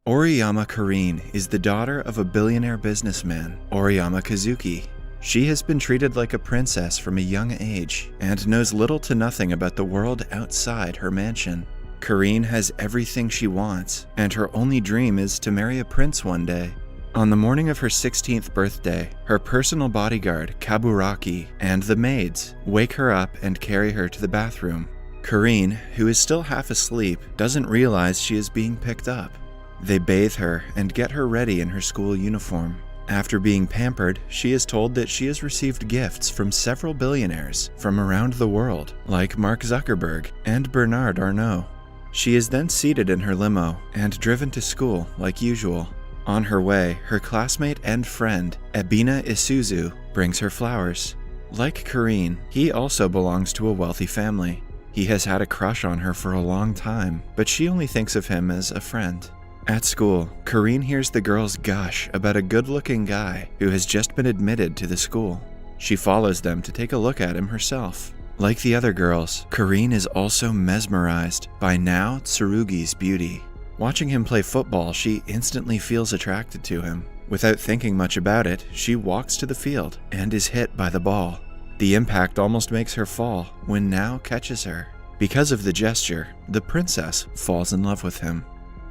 Oriyama Karine is the daughter of a billionaire businessman, Oriyama Kazuki. She has been treated like a princess from a young age and knows little to nothing about the world outside her mansion. Karine has everything she wants, and her only dream is to marry a prince one day. On the morning of her 16th birthday, her personal bodyguard, Kaburaki, and the maids wake her up and carry her to the bathroom. Karine, who is still half asleep, doesn't realize she is being picked up. They bathe her and get her ready in her school uniform. After being pampered, she is told that she has received gifts from several billionaires from around the world, like Mark Zuckerberg and Bernard Arnault. She is then seated in her limo and driven to school like usual. On her way, her classmate and friend, Ebina Isuzu, brings her flowers. Like Karine, he also belongs to a wealthy family. He has had a crush on her for a long time, but she only thinks of him as a friend. At school, Karine hears the girls gush about a good-looking guy who has just been admitted to the school. She follows them to take a look at him herself. Like the other girls, Karine is also mesmerized by Nao Tsurugi's beauty. Watching him play football, she instantly feels attracted to him. Without thinking much about it, she walks to the field and is hit by the ball. The impact almost makes her fall when Nao catches her. Because of the gesture, the princess falls in love with him.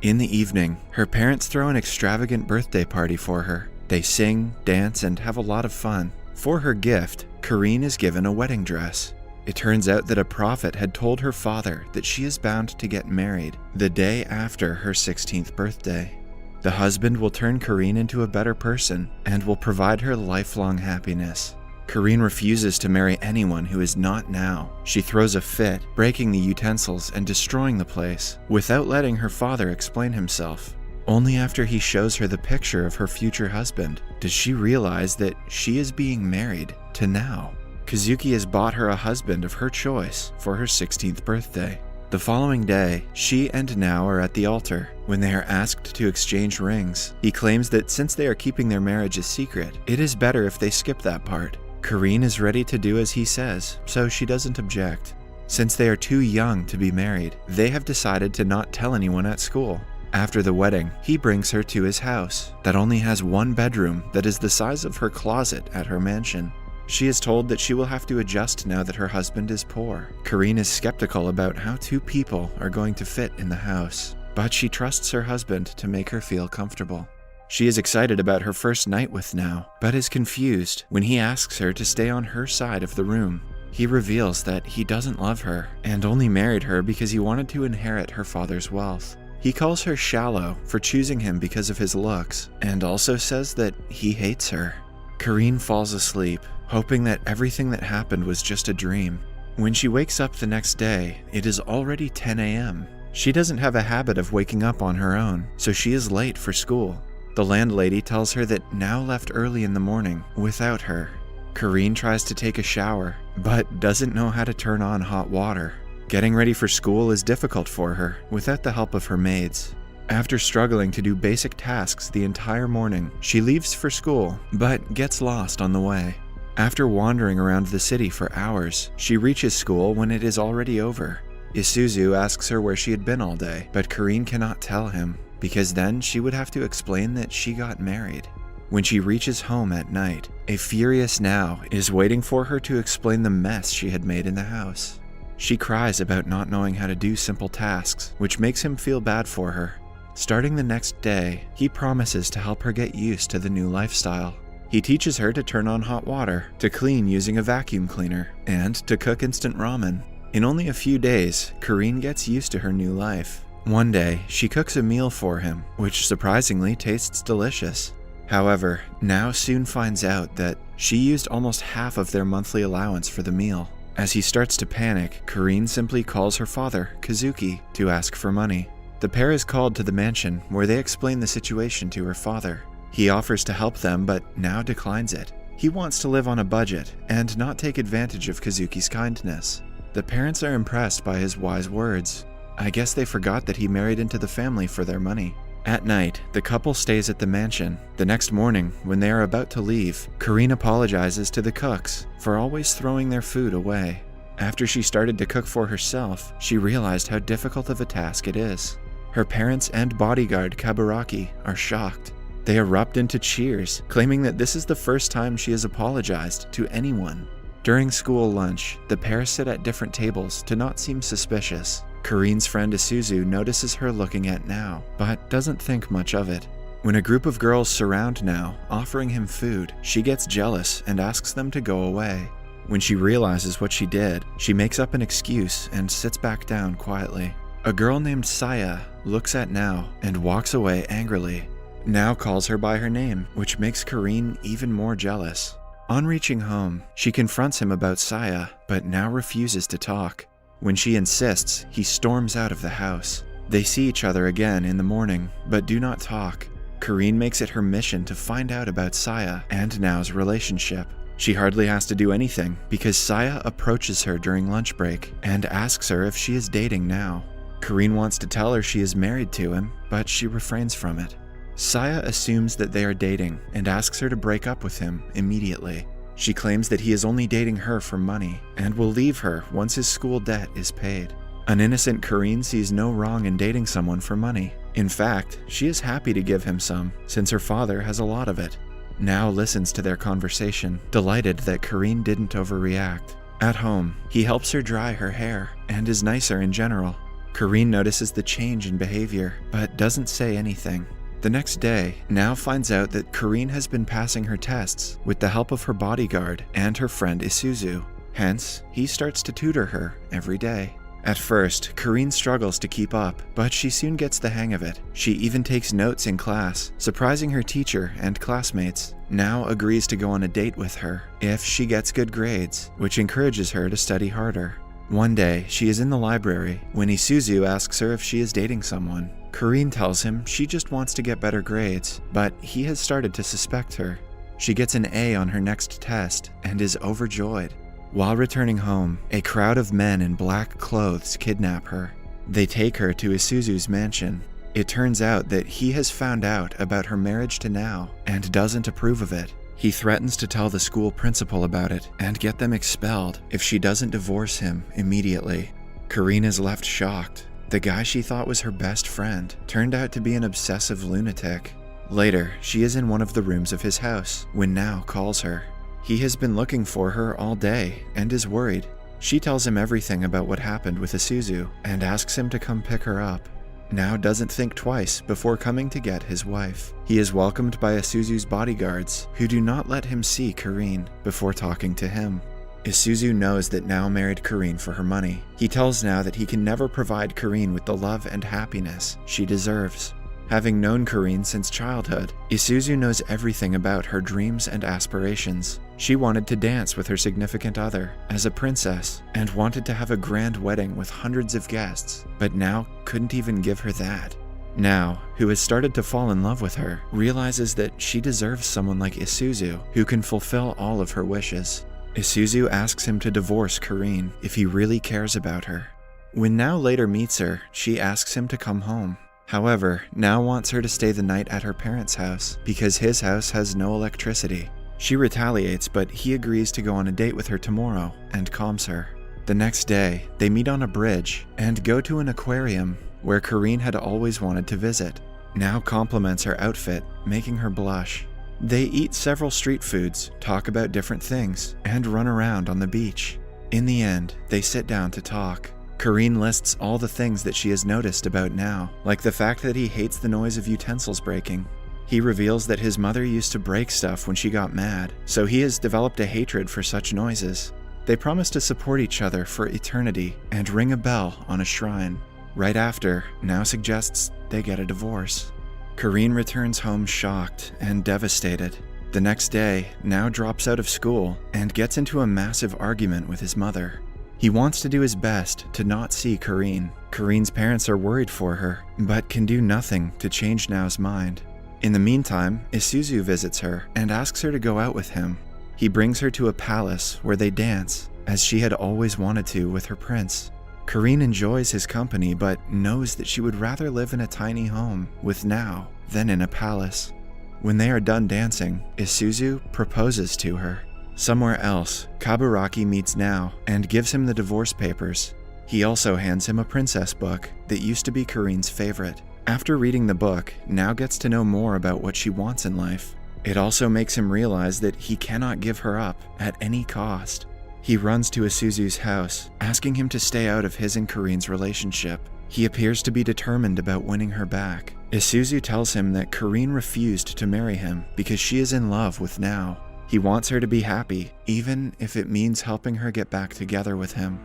In the evening, her parents throw an extravagant birthday party for her. They sing, dance, and have a lot of fun. For her gift, Karine is given a wedding dress. It turns out that a prophet had told her father that she is bound to get married the day after her 16th birthday. The husband will turn Karine into a better person and will provide her lifelong happiness. Karine refuses to marry anyone who is not Nao. She throws a fit, breaking the utensils and destroying the place, without letting her father explain himself. Only after he shows her the picture of her future husband does she realize that she is being married to Nao. Kazuki has bought her a husband of her choice for her 16th birthday. The following day, she and Nao are at the altar. When they are asked to exchange rings, he claims that since they are keeping their marriage a secret, it is better if they skip that part. Karine is ready to do as he says, so she doesn't object. Since they are too young to be married, they have decided to not tell anyone at school. After the wedding, he brings her to his house that only has one bedroom that is the size of her closet at her mansion. She is told that she will have to adjust now that her husband is poor. Karine is skeptical about how two people are going to fit in the house, but she trusts her husband to make her feel comfortable. She is excited about her first night with Nao, but is confused when he asks her to stay on her side of the room. He reveals that he doesn't love her and only married her because he wanted to inherit her father's wealth. He calls her shallow for choosing him because of his looks, and also says that he hates her. Karine falls asleep, hoping that everything that happened was just a dream. When she wakes up the next day, it is already 10 a.m. She doesn't have a habit of waking up on her own, so she is late for school. The landlady tells her that Nao left early in the morning without her. Karine tries to take a shower, but doesn't know how to turn on hot water. Getting ready for school is difficult for her without the help of her maids. After struggling to do basic tasks the entire morning, she leaves for school, but gets lost on the way. After wandering around the city for hours, she reaches school when it is already over. Isuzu asks her where she had been all day, but Karine cannot tell him, because then she would have to explain that she got married. When she reaches home at night, a furious Nao is waiting for her to explain the mess she had made in the house. She cries about not knowing how to do simple tasks, which makes him feel bad for her. Starting the next day, he promises to help her get used to the new lifestyle. He teaches her to turn on hot water, to clean using a vacuum cleaner, and to cook instant ramen. In only a few days, Karine gets used to her new life. One day, she cooks a meal for him, which surprisingly tastes delicious. However, Nao soon finds out that she used almost half of their monthly allowance for the meal. As he starts to panic, Karine simply calls her father, Kazuki, to ask for money. The pair is called to the mansion, where they explain the situation to her father. He offers to help them, but Nao declines it. He wants to live on a budget and not take advantage of Kazuki's kindness. The parents are impressed by his wise words. I guess they forgot that he married into the family for their money. At night, the couple stays at the mansion. The next morning, when they are about to leave, Karine apologizes to the cooks for always throwing their food away. After she started to cook for herself, she realized how difficult of a task it is. Her parents and bodyguard Kaburaki are shocked. They erupt into cheers, claiming that this is the first time she has apologized to anyone. During school lunch, the pair sit at different tables to not seem suspicious. Kareen's friend Isuzu notices her looking at Now, but doesn't think much of it. When a group of girls surround Now, offering him food, she gets jealous and asks them to go away. When she realizes what she did, she makes up an excuse and sits back down quietly. A girl named Saya looks at Now and walks away angrily. Now calls her by her name, which makes Kareen even more jealous. On reaching home, she confronts him about Saya, but Now refuses to talk. When she insists, he storms out of the house. They see each other again in the morning, but do not talk. Kareen makes it her mission to find out about Saya and Now's relationship. She hardly has to do anything because Saya approaches her during lunch break and asks her if she is dating Now. Kareen wants to tell her she is married to him, but she refrains from it. Saya assumes that they are dating and asks her to break up with him immediately. She claims that he is only dating her for money and will leave her once his school debt is paid. An innocent Kareen sees no wrong in dating someone for money. In fact, she is happy to give him some, since her father has a lot of it. Now listens to their conversation, delighted that Kareen didn't overreact. At home, he helps her dry her hair and is nicer in general. Kareen notices the change in behavior, but doesn't say anything. The next day, Now finds out that Kareen has been passing her tests with the help of her bodyguard and her friend Isuzu. Hence, he starts to tutor her every day. At first, Kareen struggles to keep up, but she soon gets the hang of it. She even takes notes in class, surprising her teacher and classmates. Now agrees to go on a date with her if she gets good grades, which encourages her to study harder. One day, she is in the library when Isuzu asks her if she is dating someone. Kareen tells him she just wants to get better grades, but he has started to suspect her. She gets an A on her next test and is overjoyed. While returning home, a crowd of men in black clothes kidnap her. They take her to Isuzu's mansion. It turns out that he has found out about her marriage to Now and doesn't approve of it. He threatens to tell the school principal about it and get them expelled if she doesn't divorce him immediately. Kareen is left shocked. The guy she thought was her best friend turned out to be an obsessive lunatic. Later, she is in one of the rooms of his house when Now calls her. He has been looking for her all day and is worried. She tells him everything about what happened with Isuzu and asks him to come pick her up. Now doesn't think twice before coming to get his wife. He is welcomed by Isuzu's bodyguards, who do not let him see Kareen before talking to him. Isuzu knows that Now married Kareen for her money. He tells Now that he can never provide Kareen with the love and happiness she deserves. Having known Kareen since childhood, Isuzu knows everything about her dreams and aspirations. She wanted to dance with her significant other as a princess and wanted to have a grand wedding with hundreds of guests, but Now couldn't even give her that. Now, who has started to fall in love with her, realizes that she deserves someone like Isuzu who can fulfill all of her wishes. Isuzu asks him to divorce Kareen if he really cares about her. When Now later meets her, she asks him to come home. However, Now wants her to stay the night at her parents' house because his house has no electricity. She retaliates, but he agrees to go on a date with her tomorrow and calms her. The next day, they meet on a bridge and go to an aquarium where Kareen had always wanted to visit. Now compliments her outfit, making her blush. They eat several street foods, talk about different things, and run around on the beach. In the end, they sit down to talk. Kareen lists all the things that she has noticed about Now, like the fact that he hates the noise of utensils breaking. He reveals that his mother used to break stuff when she got mad, so he has developed a hatred for such noises. They promise to support each other for eternity and ring a bell on a shrine. Right after, Now suggests they get a divorce. Kareen returns home shocked and devastated. The next day, Now drops out of school and gets into a massive argument with his mother. He wants to do his best to not see Kareen. Kareen's parents are worried for her, but can do nothing to change Now's mind. In the meantime, Isuzu visits her and asks her to go out with him. He brings her to a palace where they dance, as she had always wanted to with her prince. Kareen enjoys his company, but knows that she would rather live in a tiny home with Now than in a palace. When they are done dancing, Isuzu proposes to her. Somewhere else, Kaburaki meets Now and gives him the divorce papers. He also hands him a princess book that used to be Kareen's favorite. After reading the book, Now gets to know more about what she wants in life. It also makes him realize that he cannot give her up at any cost. He runs to Isuzu's house, asking him to stay out of his and Kareen's relationship. He appears to be determined about winning her back. Isuzu tells him that Kareen refused to marry him because she is in love with Now. He wants her to be happy, even if it means helping her get back together with him.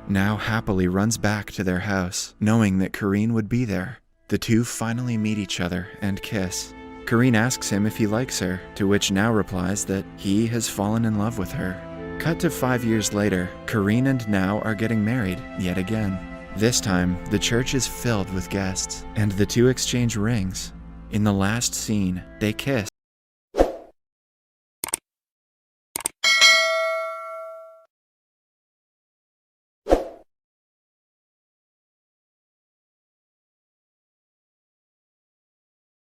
Now happily runs back to their house, knowing that Kareen would be there. The two finally meet each other and kiss. Kareen asks him if he likes her, to which Now replies that he has fallen in love with her. Cut to 5 years later, Kareen and Now are getting married yet again. This time, the church is filled with guests, and the two exchange rings. In the last scene, they kiss